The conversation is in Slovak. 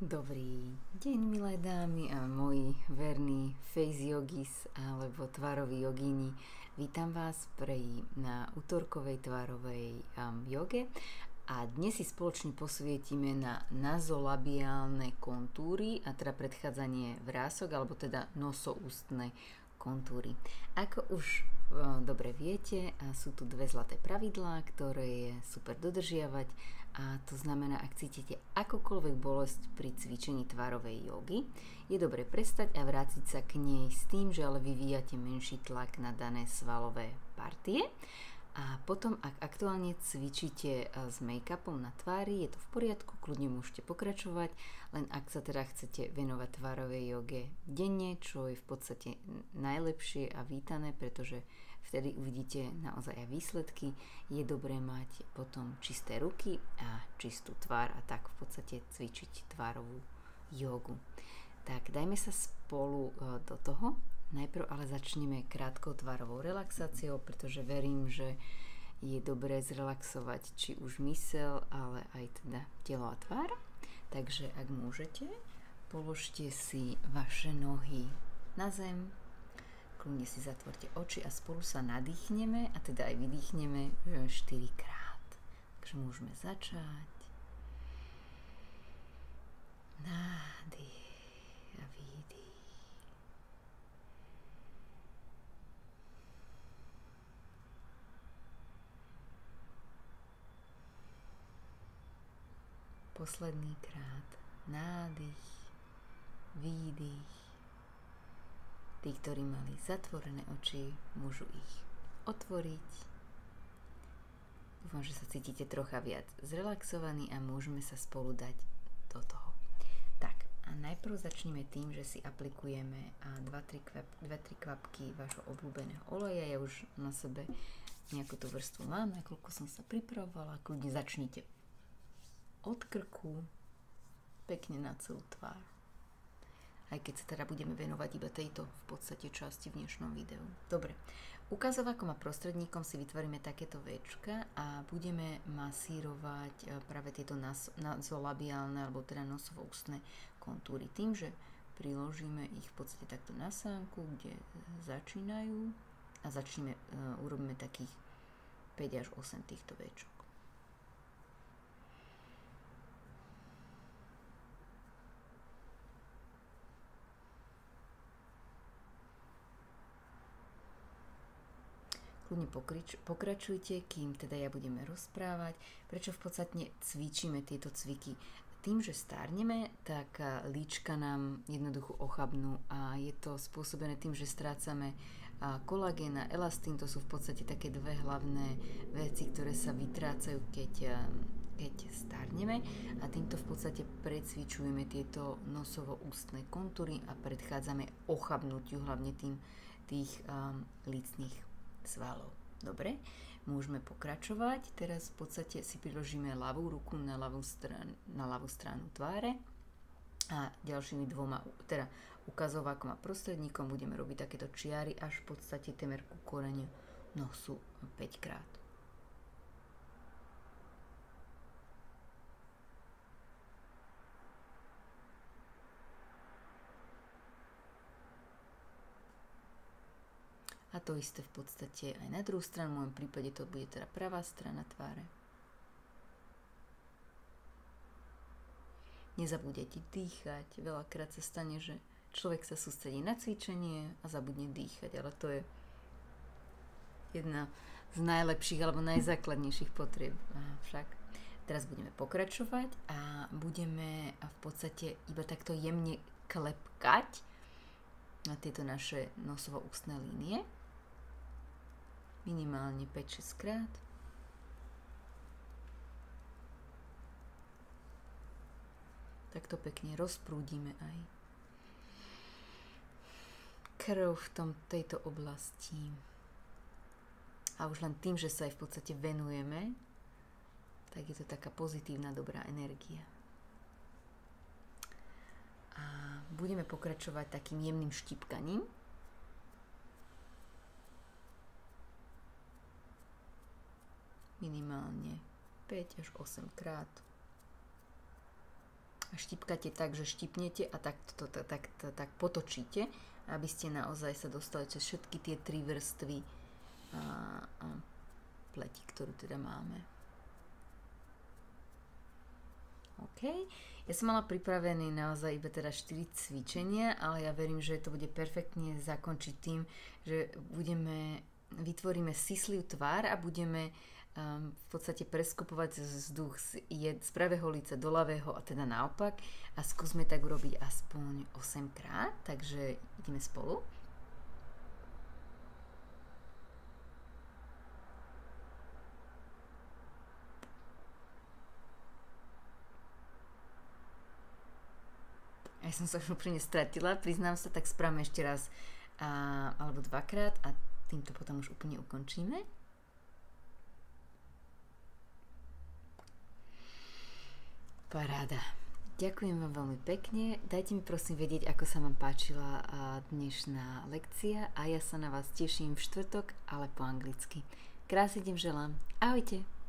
Dobrý deň, milé dámy a moji verní face yogis alebo tvároví jogíni. Vítam vás na útorkovej tvárovej joge a dnes si spoločne posvietime na nazolabiálne kontúry a teda predchádzanie vrások alebo teda nosoústne kontúry. Ako už dobre viete, sú tu dve zlaté pravidlá, ktoré je super dodržiavať, a to znamená, ak cítite akúkoľvek bolesť pri cvičení tvárovej jogy, je dobre prestať a vrátiť sa k nej s tým, že ale vyvíjate menší tlak na dané svalové partie. A potom, ak aktuálne cvičíte s make-upom na tvári, je to v poriadku, kľudne môžete pokračovať, len ak sa teda chcete venovať tvárovej joge denne, čo je v podstate najlepšie a vítané, pretože vtedy uvidíte naozaj aj výsledky, je dobré mať potom čisté ruky a čistú tvár a tak v podstate cvičiť tvárovú jogu. Tak dajme sa spolu do toho. Najprv ale začneme krátkou tvárovou relaxáciou, pretože verím, že je dobré zrelaxovať či už myseľ, ale aj teda telo a tvár. Takže ak môžete, položte si vaše nohy na zem, kľudne si zatvorte oči a spolu sa nadýchneme a teda aj vydýchneme 4 krát. Takže môžeme začať. Nádych a výdych. Posledný krát. Nádych, výdych. Tí, ktorí mali zatvorené oči, môžu ich otvoriť. Dúfam, že sa cítite trocha viac zrelaxovaní a môžeme sa spolu dať do toho. Tak, a najprv začneme tým, že si aplikujeme 2-3 kvapky vašho obľúbeného oleja. Ja už na sebe nejakú tú vrstvu mám, nakoľko som sa pripravovala. Kľudne začnite od krku, pekne na celú tvár. Aj keď sa teda budeme venovať iba tejto v podstate časti v dnešnom videu. Dobre, ukazovákom a prostredníkom si vytvoríme takéto véčka a budeme masírovať práve tieto nazolabiálne alebo teda nosovo-ústne kontúry tým, že priložíme ich v podstate takto na sánku, kde začínajú a urobíme takých 5 až 8 týchto véčok. Kľudne pokračujte, kým teda ja budeme rozprávať, prečo v podstate cvičíme tieto cviky. Tým, že stárneme, tak líčka nám jednoducho ochabnú a je to spôsobené tým, že strácame kolagén a elastín. To sú v podstate také dve hlavné veci, ktoré sa vytrácajú, keď stárneme, a týmto v podstate precvičujeme tieto nosovo-ústne kontúry a predchádzame ochabnutiu hlavne tých lícnych svalov. Dobre, môžeme pokračovať. Teraz v podstate si priložíme ľavú ruku na ľavú stranu tváre a ďalšími dvoma, teda ukazovákom a prostredníkom budeme robiť takéto čiary až v podstate temer ku koreniu nosu 5 krát. A to isté v podstate aj na druhú stranu, v môjom prípade to bude teda pravá strana tváre. Nezabudete dýchať, veľakrát sa stane, že človek sa sústredí na cvičenie a zabudne dýchať, ale to je jedna z najlepších alebo najzákladnejších potrieb. Však teraz budeme pokračovať a budeme v podstate iba takto jemne klepkať na tieto naše nosovo-ústne línie. Minimálne 5-6 krát. Takto pekne rozprúdime aj krv v tejto oblasti. A už len tým, že sa aj v podstate venujeme, tak je to taká pozitívna, dobrá energia. A budeme pokračovať takým jemným štípkaním. Minimálne 5 až 8 krát. štipkate tak, že štipnete a tak potočíte, aby ste naozaj sa dostali cez všetky tie 3 vrstvy pleti, ktorú teda máme. OK. Ja som mala pripravený naozaj iba teda 4 cvičenia, ale ja verím, že to bude perfektne zakončiť tým, že vytvoríme sisliv tvár a budeme v podstate preskupovať vzduch z pravého líca do ľavého a teda naopak a skúsme tak urobiť aspoň 8 krát, takže ideme spolu. Ja som sa už úplne stratila, priznám sa, tak správame ešte raz alebo 2-krát a týmto potom už úplne ukončíme. Paráda. Ďakujem vám veľmi pekne. Dajte mi prosím vedieť, ako sa vám páčila dnešná lekcia a ja sa na vás teším v štvrtok, ale po anglicky. Krásny deň želám. Ahojte.